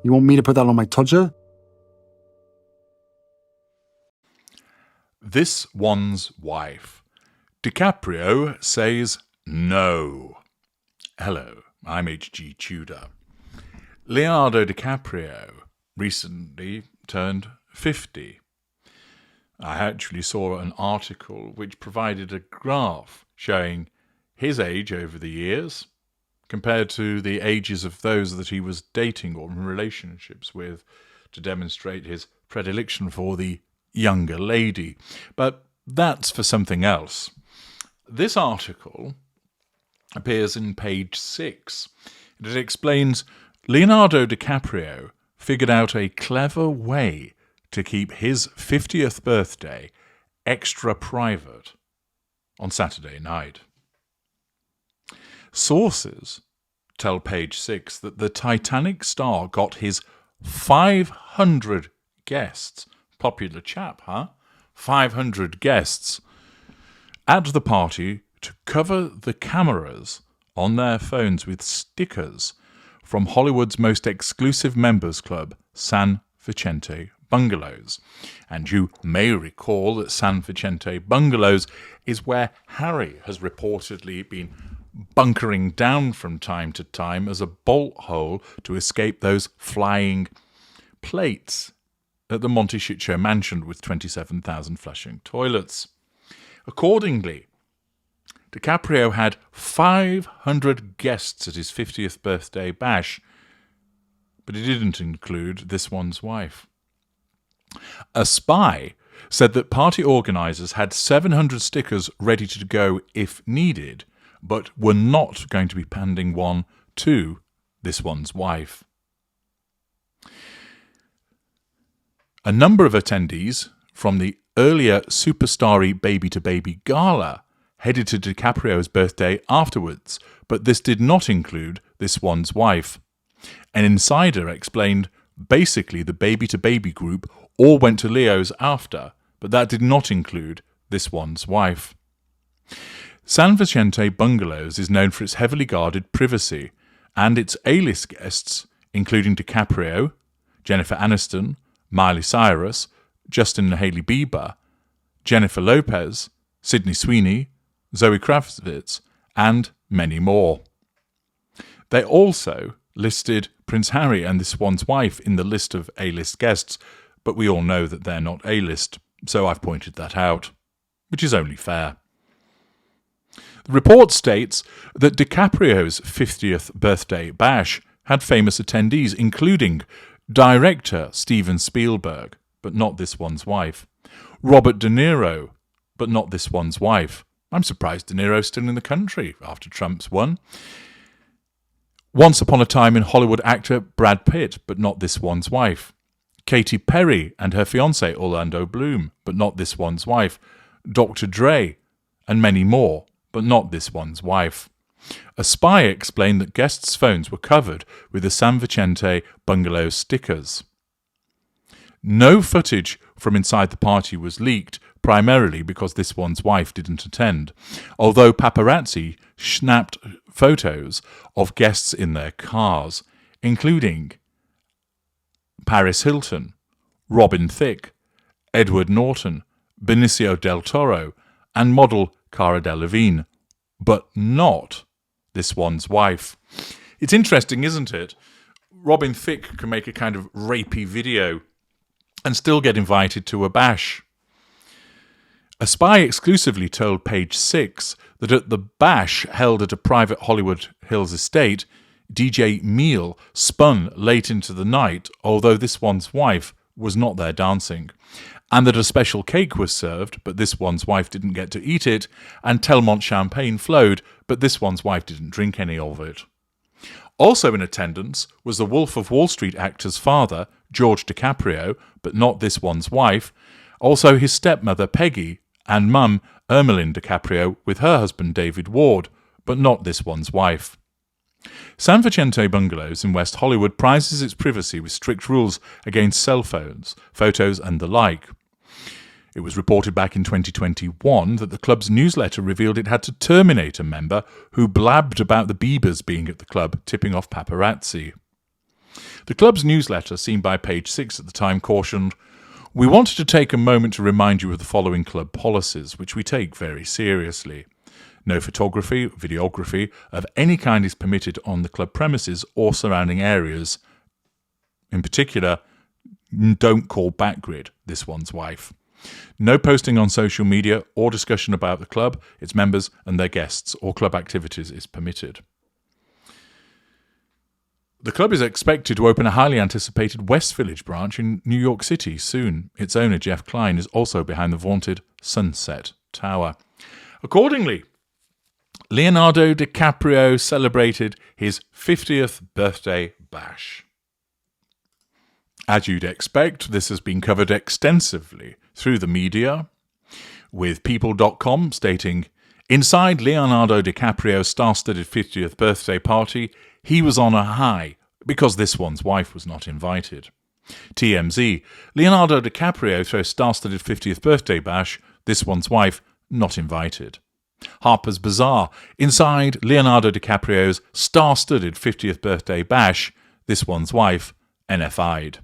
You want me to put that on my tudger? This one's wife. DiCaprio says no. Hello, I'm H.G. Tudor. Leonardo DiCaprio recently turned 50. I actually saw an article which provided a graph showing his age over the years compared to the ages of those that he was dating or in relationships with, to demonstrate his predilection for the younger lady. But that's for something else. This article appears in page 6. It explains Leonardo DiCaprio figured out a clever way to keep his 50th birthday extra private on Saturday night. Sources tell page 6 that the Titanic star got his 500 guests, popular chap, huh? 500 guests at the party to cover the cameras on their phones with stickers from Hollywood's most exclusive members club, San Vicente Bungalows. And you may recall that San Vicente Bungalows is where Harry has reportedly been bunkering down from time to time as a bolt hole to escape those flying plates at the Monte Shitshow mansion with 27,000 flushing toilets. Accordingly, DiCaprio had 500 guests at his 50th birthday bash, but it didn't include this one's wife. A spy said that party organisers had 700 stickers ready to go if needed, but were not going to be handing one to this one's wife. A number of attendees from the earlier superstar-y baby-to-baby gala headed to DiCaprio's birthday afterwards, but this did not include this one's wife. An insider explained basically the baby-to-baby group all went to Leo's after, but that did not include this one's wife. San Vicente Bungalows is known for its heavily guarded privacy, and its A-list guests, including DiCaprio, Jennifer Aniston, Miley Cyrus, Justin and Hailey Bieber, Jennifer Lopez, Sydney Sweeney, Zoe Kravitz, and many more. They also listed Prince Harry and this one's wife in the list of A-list guests, but we all know that they're not A-list, so I've pointed that out, which is only fair. The report states that DiCaprio's 50th birthday bash had famous attendees, including director Steven Spielberg, but not this one's wife, Robert De Niro, but not this one's wife. I'm surprised De Niro's still in the country after Trump's won. Once upon a time in Hollywood actor Brad Pitt, but not this one's wife. Katy Perry and her fiancé Orlando Bloom, but not this one's wife. Dr. Dre, and many more, but not this one's wife. A spy explained that guests' phones were covered with the San Vicente Bungalow stickers. No footage from inside the party was leaked, primarily because this one's wife didn't attend, although paparazzi snapped photos of guests in their cars, including Paris Hilton, Robin Thicke, Edward Norton, Benicio del Toro, and model Cara Delevingne, but not this one's wife. It's interesting, isn't it? Robin Thicke can make a kind of rapey video and still get invited to a bash. A spy exclusively told page 6 that at the bash held at a private Hollywood Hills estate, DJ Meal spun late into the night, although this one's wife was not there dancing, and that a special cake was served, but this one's wife didn't get to eat it, and Telmont champagne flowed, but this one's wife didn't drink any of it. Also in attendance was the Wolf of Wall Street actor's father, George DiCaprio, but not this one's wife, also his stepmother Peggy, and mum Ermeline DiCaprio with her husband David Ward, but not this one's wife. San Vicente Bungalows in West Hollywood prizes its privacy with strict rules against cell phones, photos and the like. It was reported back in 2021 that the club's newsletter revealed it had to terminate a member who blabbed about the Biebers being at the club, tipping off paparazzi. The club's newsletter, seen by page 6 at the time, cautioned, "We wanted to take a moment to remind you of the following club policies, which we take very seriously. No photography, videography of any kind is permitted on the club premises or surrounding areas. In particular, don't call Backgrid this one's wife. No posting on social media or discussion about the club, its members and their guests or club activities is permitted." The club is expected to open a highly anticipated West Village branch in New York City soon. Its owner, Jeff Klein, is also behind the vaunted Sunset Tower. Accordingly, Leonardo DiCaprio celebrated his 50th birthday bash. As you'd expect, this has been covered extensively through the media, with People.com stating, "Inside Leonardo DiCaprio's star-studded 50th birthday party, he was on a high because this one's wife was not invited." TMZ, "Leonardo DiCaprio throws star-studded 50th birthday bash, this one's wife not invited." Harper's Bazaar, "Inside Leonardo DiCaprio's star-studded 50th birthday bash, this one's wife NFI'd."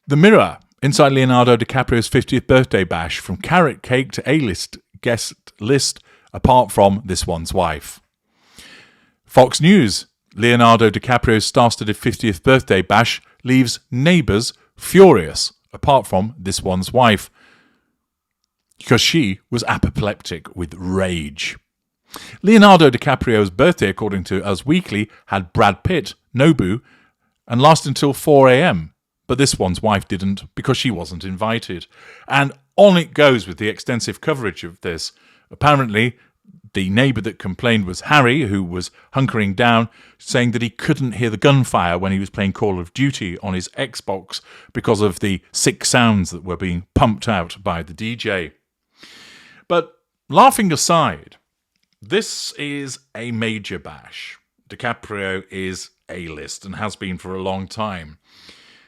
The Mirror, "Inside Leonardo DiCaprio's 50th birthday bash, from carrot cake to A-list guest list, apart from this one's wife." Fox News, "Leonardo DiCaprio's star-studded 50th birthday bash leaves neighbours furious, apart from this one's wife, because she was apoplectic with rage." Leonardo DiCaprio's birthday, according to Us Weekly, had Brad Pitt, Nobu, and lasted until 4 a.m., but this one's wife didn't because she wasn't invited. And on it goes with the extensive coverage of this. Apparently, the neighbour that complained was Harry, who was hunkering down, saying that he couldn't hear the gunfire when he was playing Call of Duty on his Xbox because of the sick sounds that were being pumped out by the DJ. But laughing aside, this is a major bash. DiCaprio is A-list and has been for a long time.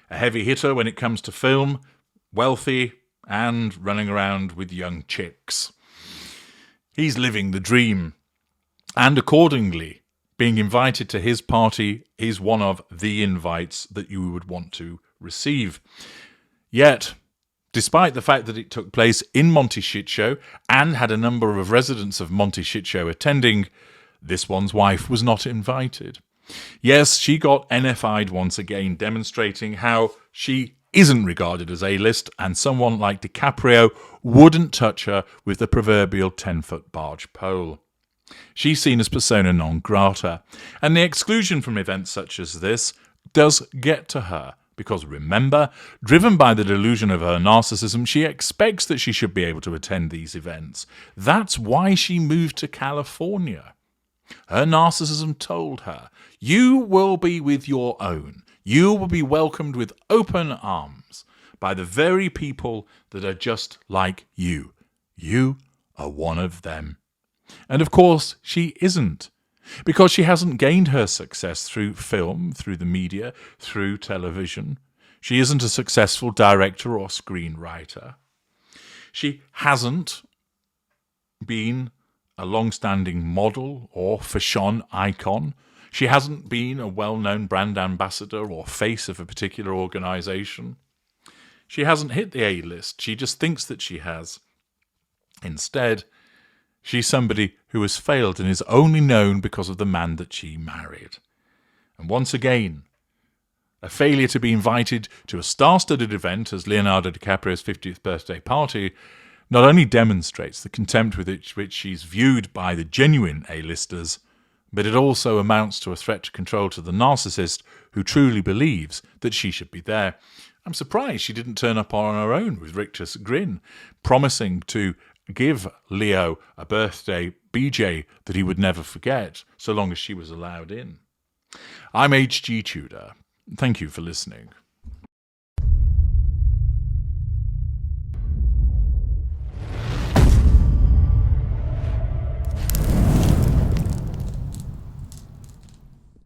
A heavy hitter when it comes to film, wealthy, and running around with young chicks. He's living the dream. And accordingly, being invited to his party is one of the invites that you would want to receive. Yet, despite the fact that it took place in Monty Shit Show and had a number of residents of Monty Shit Show attending, this one's wife was not invited. Yes, she got NFI'd once again, demonstrating how she isn't regarded as A-list, and someone like DiCaprio wouldn't touch her with the proverbial 10-foot barge pole. She's seen as persona non grata, and the exclusion from events such as this does get to her, because remember, driven by the delusion of her narcissism, she expects that she should be able to attend these events. That's why she moved to California. Her narcissism told her, you will be with your own. You will be welcomed with open arms by the very people that are just like you. You are one of them. And of course, she isn't, because she hasn't gained her success through film, through the media, through television. She isn't a successful director or screenwriter. She hasn't been a long-standing model or fashion icon. She hasn't been a well-known brand ambassador or face of a particular organisation. She hasn't hit the A-list. She just thinks that she has. Instead, she's somebody who has failed and is only known because of the man that she married. And once again, a failure to be invited to a star-studded event as Leonardo DiCaprio's 50th birthday party not only demonstrates the contempt with which she's viewed by the genuine A-listers, but it also amounts to a threat to control to the narcissist who truly believes that she should be there. I'm surprised she didn't turn up on her own with rictus grin, promising to give Leo a birthday BJ that he would never forget, so long as she was allowed in. I'm HG Tudor. Thank you for listening.